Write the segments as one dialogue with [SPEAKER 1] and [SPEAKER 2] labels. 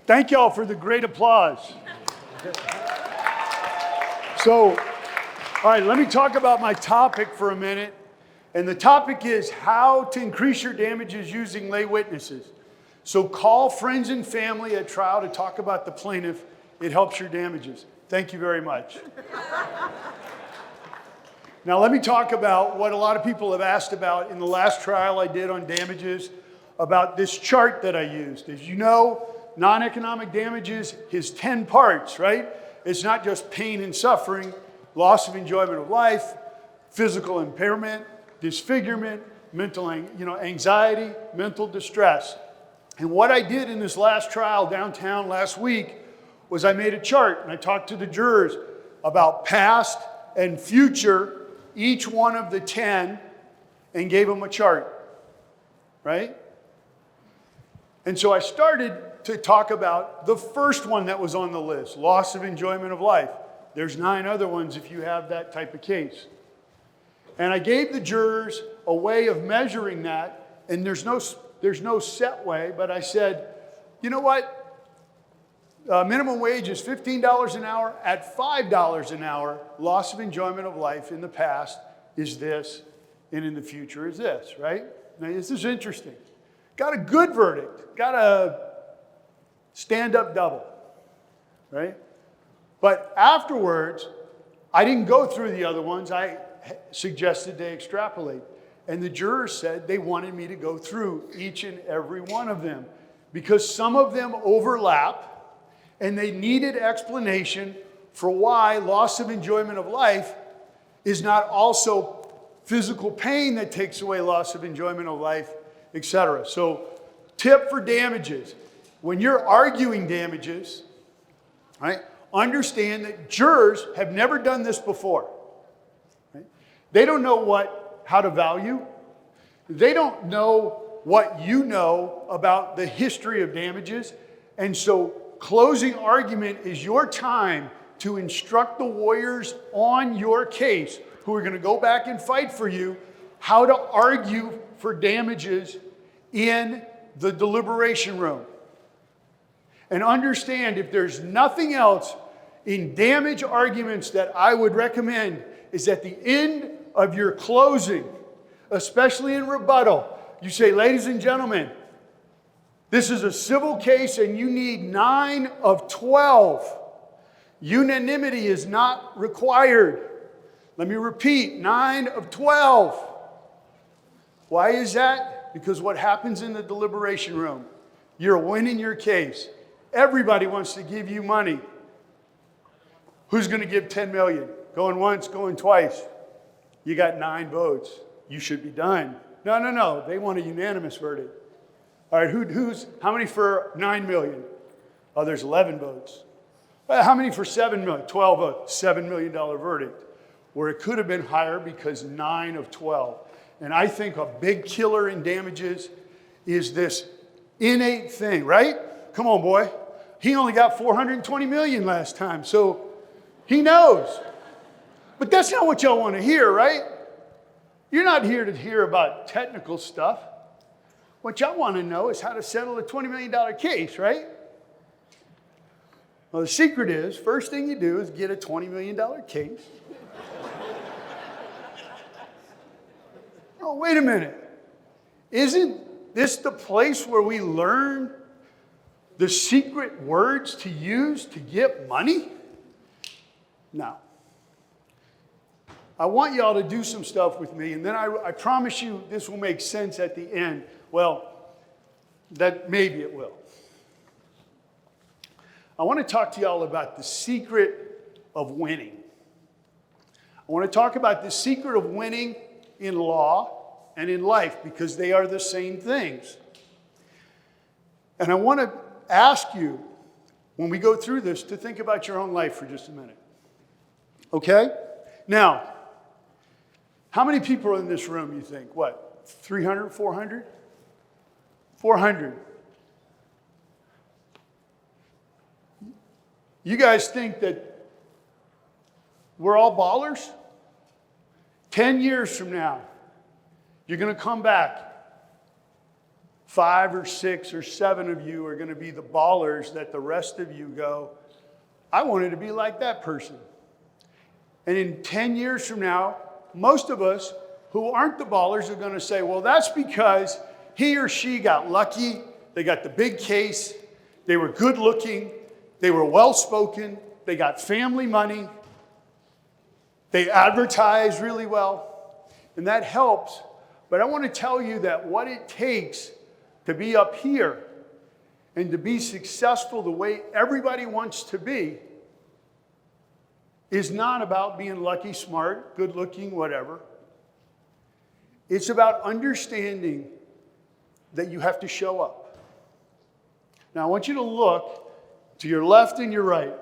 [SPEAKER 1] Thank y'all for the great applause. So, all right, let me talk about my topic for a minute. And the topic is how to increase your damages using lay witnesses. So call friends and family at trial to talk about the plaintiff. It helps your damages. Thank you very much. Now let me talk about what a lot of people have asked about in the last trial I did on damages, about this chart that I used. As you know, non-economic damages is 10 parts, right? It's not just pain and suffering, loss of enjoyment of life, physical impairment, disfigurement, mental anxiety, mental distress. And what I did in this last trial downtown last week was I made a chart and I talked to the jurors about past and future, each one of the 10, and gave them a chart, right? And so I started to talk about the first one that was on the list, loss of enjoyment of life. There's 9 other ones if you have that type of case. And I gave the jurors a way of measuring that, and there's no set way, but I said, you know what? Minimum wage is $15 an hour. At $5 an hour, loss of enjoyment of life in the past is this, and in the future is this, right? Now, this is interesting. Got a good verdict. Got a stand-up double, right? But afterwards, I didn't go through the other ones. I suggested they extrapolate. And the jurors said they wanted me to go through each and every one of them because some of them overlap and they needed explanation for why loss of enjoyment of life is not also physical pain that takes away loss of enjoyment of life, etc. So, tip for damages. When you're arguing damages, right, understand that jurors have never done this before. Right? They don't know how to value. They don't know what you know about the history of damages. And so closing argument is your time to instruct the lawyers on your case who are going to go back and fight for you how to argue for damages in the deliberation room. And understand, if there's nothing else in damage arguments that I would recommend, is at the end of your closing, especially in rebuttal, you say, ladies and gentlemen, this is a civil case and you need 9 of 12. Unanimity is not required. Let me repeat, 9 of 12. Why is that? Because what happens in the deliberation room, you're winning your case. Everybody wants to give you money. Who's going to give $10 million? Going once, going twice. You got 9 votes. You should be done. No. They want a unanimous verdict. All right, how many for 9 million? Oh, there's 11 votes. How many for 7 million? 12 votes. $7 million verdict. Where it could have been higher because 9 of 12. And I think a big killer in damages is this innate thing, right? Come on, boy. He only got 420 million last time, so he knows. But that's not what y'all want to hear, right? You're not here to hear about technical stuff. What y'all want to know is how to settle a $20 million case, right? Well, the secret is, first thing you do is get a $20 million case. Oh, wait a minute. Isn't this the place where we learn the secret words to use to get money? No. I want y'all to do some stuff with me, and then I promise you this will make sense at the end. Well, that maybe it will. I want to talk to y'all about the secret of winning. I want to talk about the secret of winning in law and in life because they are the same things. And I want to ask you, when we go through this, to think about your own life for just a minute. Okay? Now, how many people are in this room, you think? What, 300, 400? 400. You guys think that we're all ballers? 10 years from now, you're going to come back 5 or 6 or 7 of you are going to be the ballers that the rest of you go, I wanted to be like that person. And in 10 years from now, most of us who aren't the ballers are going to say, well, that's because he or she got lucky. They got the big case. They were good looking. They were well spoken. They got family money. They advertise really well. And that helps. But I want to tell you that what it takes to be up here and to be successful the way everybody wants to be is not about being lucky, smart, good looking, whatever. It's about understanding that you have to show up. Now I want you to look to your left and your right.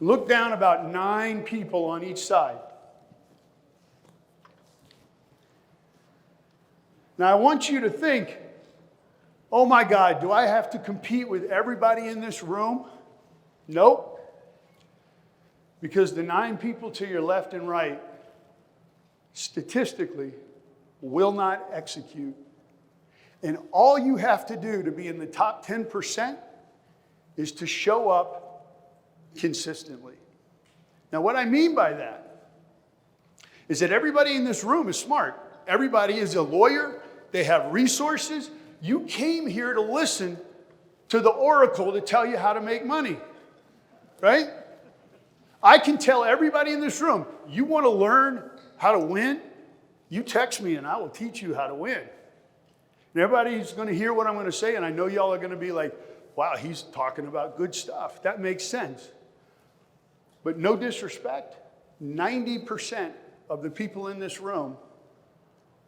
[SPEAKER 1] Look down about 9 people on each side. Now I want you to think, oh my God, do I have to compete with everybody in this room? Nope. Because the 9 people to your left and right, statistically, will not execute. And all you have to do to be in the top 10% is to show up consistently. Now what I mean by that is that everybody in this room is smart. Everybody is a lawyer. They have resources. You came here to listen to the oracle to tell you how to make money, right? I can tell everybody in this room, you want to learn how to win? You text me and I will teach you how to win. And everybody's going to hear what I'm going to say, and I know y'all are going to be like, wow, he's talking about good stuff. That makes sense. But no disrespect, 90% of the people in this room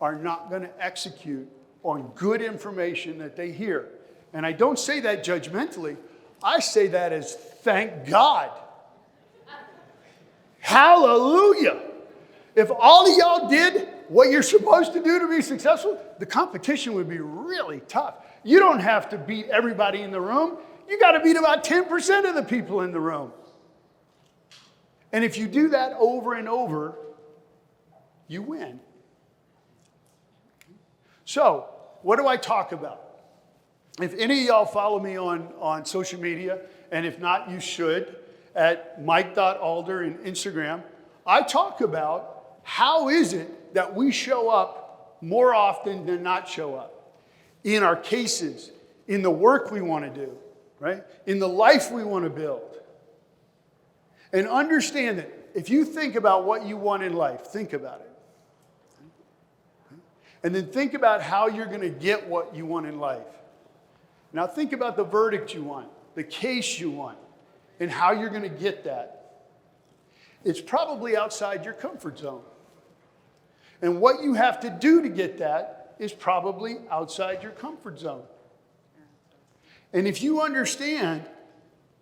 [SPEAKER 1] are not going to execute on good information that they hear. And I don't say that judgmentally. I say that as thank God. Hallelujah. If all of y'all did what you're supposed to do to be successful, the competition would be really tough. You don't have to beat everybody in the room. You got to beat about 10% of the people in the room. And if you do that over and over, you win. So, what do I talk about? If any of y'all follow me on social media, and if not, you should, at mike.alder in Instagram, I talk about how is it that we show up more often than not show up in our cases, in the work we want to do, right? In the life we want to build. And understand that if you think about what you want in life, think about it. And then think about how you're going to get what you want in life. Now think about the verdict you want, the case you want, and how you're going to get that. It's probably outside your comfort zone. And what you have to do to get that is probably outside your comfort zone. And if you understand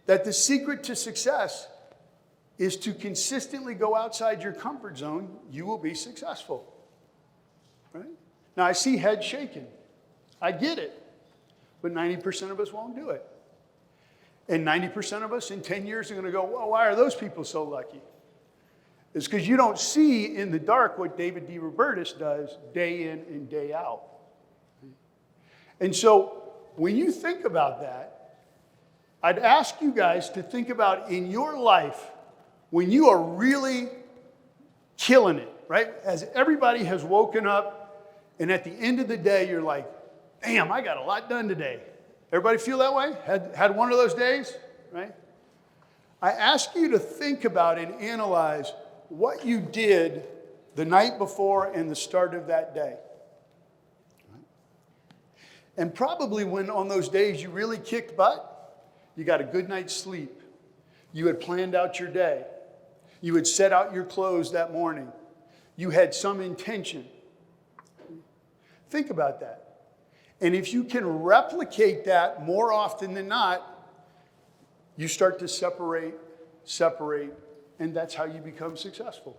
[SPEAKER 1] that the secret to success is to consistently go outside your comfort zone, you will be successful. Right? Now, I see heads shaking. I get it. But 90% of us won't do it. And 90% of us in 10 years are going to go, well, why are those people so lucky? It's because you don't see in the dark what David D. Robertus does day in and day out. And so when you think about that, I'd ask you guys to think about in your life when you are really killing it, right? As everybody has woken up, and at the end of the day, you're like, damn, I got a lot done today. Everybody feel that way? Had one of those days, right? I ask you to think about and analyze what you did the night before and the start of that day. And probably when on those days you really kicked butt, you got a good night's sleep. You had planned out your day. You had set out your clothes that morning. You had some intention. Think about that. And if you can replicate that more often than not, you start to separate, and that's how you become successful.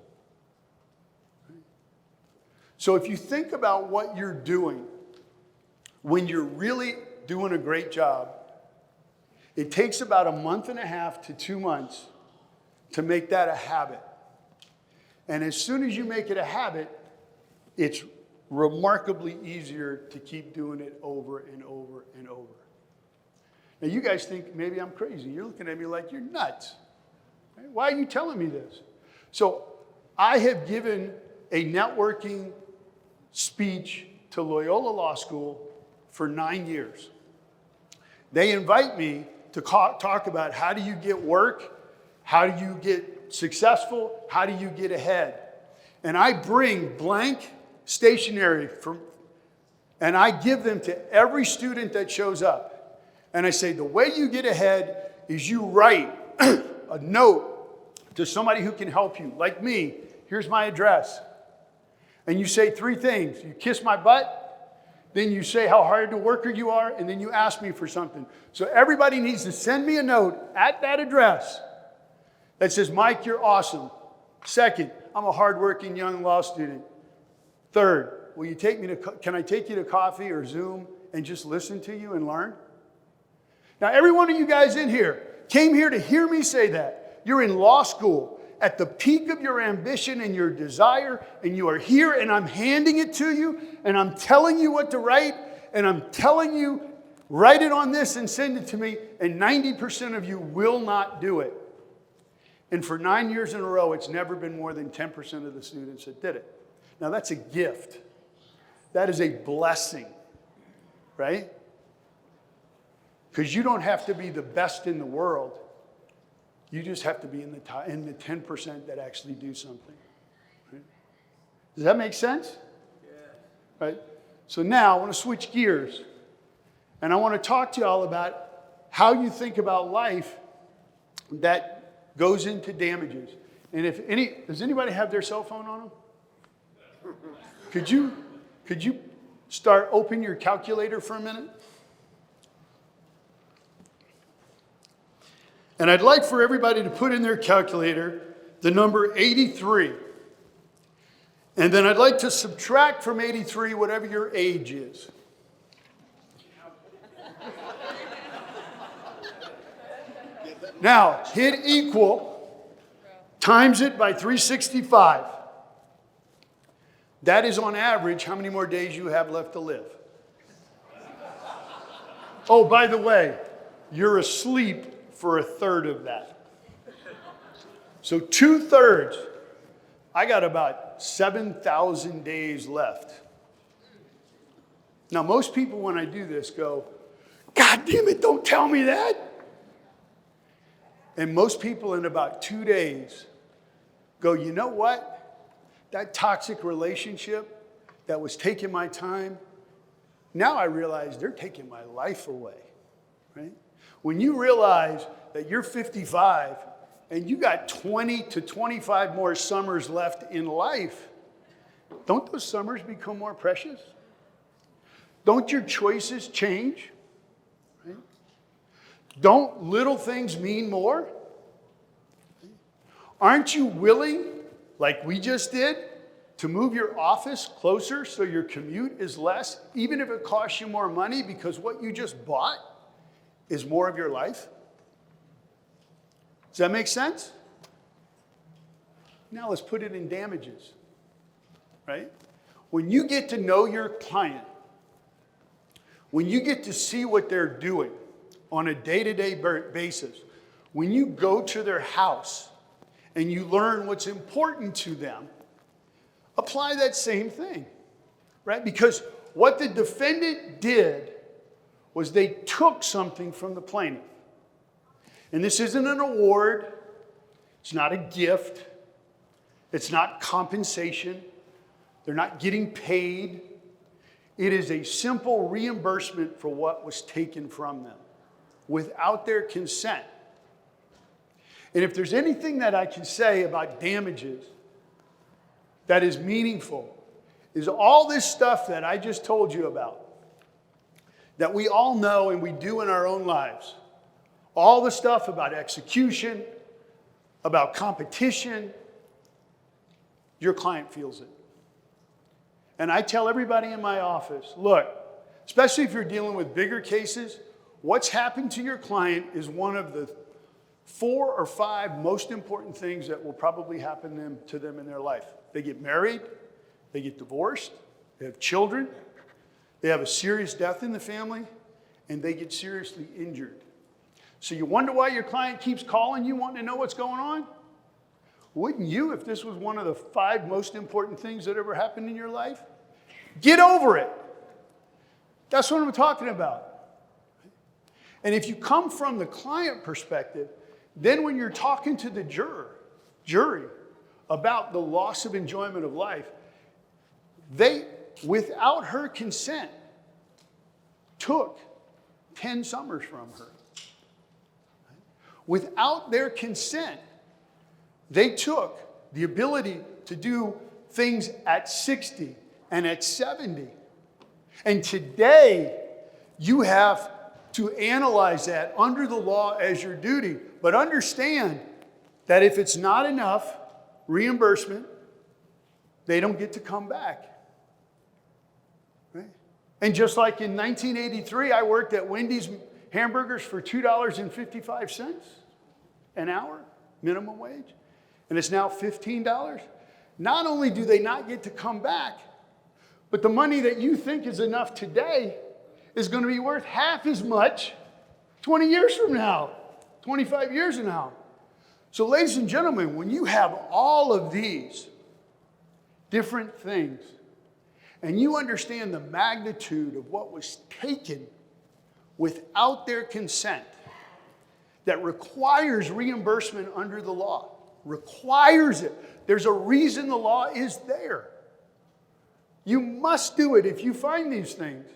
[SPEAKER 1] So if you think about what you're doing when you're really doing a great job, it takes about 1.5 to 2 months to make that a habit. And as soon as you make it a habit, it's remarkably easier to keep doing it over and over and over. Now, you guys think maybe I'm crazy. You're looking at me like you're nuts. Right? Why are you telling me this? So I have given a networking speech to Loyola Law School for 9 years. They invite me to talk about how do you get work, how do you get successful, how do you get ahead. And I bring blank stationery and I give them to every student that shows up. And I say, the way you get ahead is you write a note to somebody who can help you, like me. Here's my address. And you say 3 things. You kiss my butt, then you say how hard a worker you are, and then you ask me for something. So everybody needs to send me a note at that address that says, Mike, you're awesome. Second, I'm a hardworking young law student. Third, can I take you to coffee or Zoom and just listen to you and learn? Now, every one of you guys in here came here to hear me say that. You're in law school at the peak of your ambition and your desire, and you are here, and I'm handing it to you, and I'm telling you what to write, and I'm telling you, write it on this and send it to me, and 90% of you will not do it. And for 9 years in a row, it's never been more than 10% of the students that did it. Now, that's a gift. That is a blessing, right? Because you don't have to be the best in the world. You just have to be in the 10% that actually do something. Right? Does that make sense? Yeah. Right? So now I want to switch gears. And I want to talk to you all about how you think about life that goes into damages. And does anybody have their cell phone on them? Could you open your calculator for a minute? And I'd like for everybody to put in their calculator the number 83. And then I'd like to subtract from 83 whatever your age is. Now, hit equal, times it by 365. That is on average how many more days you have left to live. Oh, by the way, you're asleep for a third of that. So 2/3, I got about 7,000 days left. Now, most people when I do this go, God damn it, don't tell me that. And most people in about 2 days go, you know what? That toxic relationship that was taking my time, now I realize they're taking my life away, right? When you realize that you're 55 and you got 20 to 25 more summers left in life, don't those summers become more precious? Don't your choices change? Right? Don't little things mean more? Aren't you willing, like we just did, to move your office closer so your commute is less, even if it costs you more money because what you just bought is more of your life? Does that make sense? Now let's put it in damages, right? When you get to know your client, when you get to see what they're doing on a day-to-day basis, when you go to their house and you learn what's important to them, apply that same thing, right? Because what the defendant did was they took something from the plaintiff. And this isn't an award. It's not a gift. It's not compensation. They're not getting paid. It is a simple reimbursement for what was taken from them without their consent. And if there's anything that I can say about damages that is meaningful, is all this stuff that I just told you about, that we all know and we do in our own lives. All the stuff about execution, about competition, your client feels it. And I tell everybody in my office, look, especially if you're dealing with bigger cases, what's happened to your client is one of the 4 or 5 most important things that will probably happen to them in their life. They get married, they get divorced, They have children, they have a serious death in the family, and they get seriously injured. So you wonder why your client keeps calling you wanting to know what's going on? Wouldn't you if this was one of the 5 most important things that ever happened in your life? Get over it. That's what I'm talking about. And if you come from the client perspective, then when you're talking to the jury about the loss of enjoyment of life, they, without her consent, took 10 summers from her. Without their consent, they took the ability to do things at 60 and at 70. And today, you have to analyze that under the law as your duty. But understand that if it's not enough reimbursement, they don't get to come back. Right? And just like in 1983, I worked at Wendy's hamburgers for $2.55 an hour, minimum wage, and it's now $15. Not only do they not get to come back, but the money that you think is enough today is going to be worth half as much 20 years from now, 25 years from now. So ladies and gentlemen, when you have all of these different things and you understand the magnitude of what was taken without their consent that requires reimbursement under the law, requires it. There's a reason the law is there. You must do it if you find these things.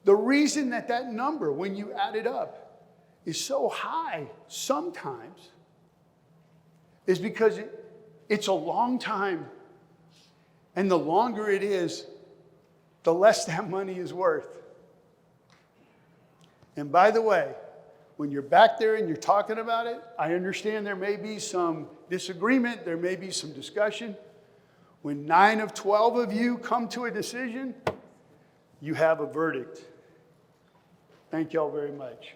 [SPEAKER 1] The reason that number, when you add it up, is so high sometimes is because it's a long time. And the longer it is, the less that money is worth. And by the way, when you're back there and you're talking about it, I understand there may be some disagreement, there may be some discussion. When 9 of 12 of you come to a decision, you have a verdict. Thank y'all very much.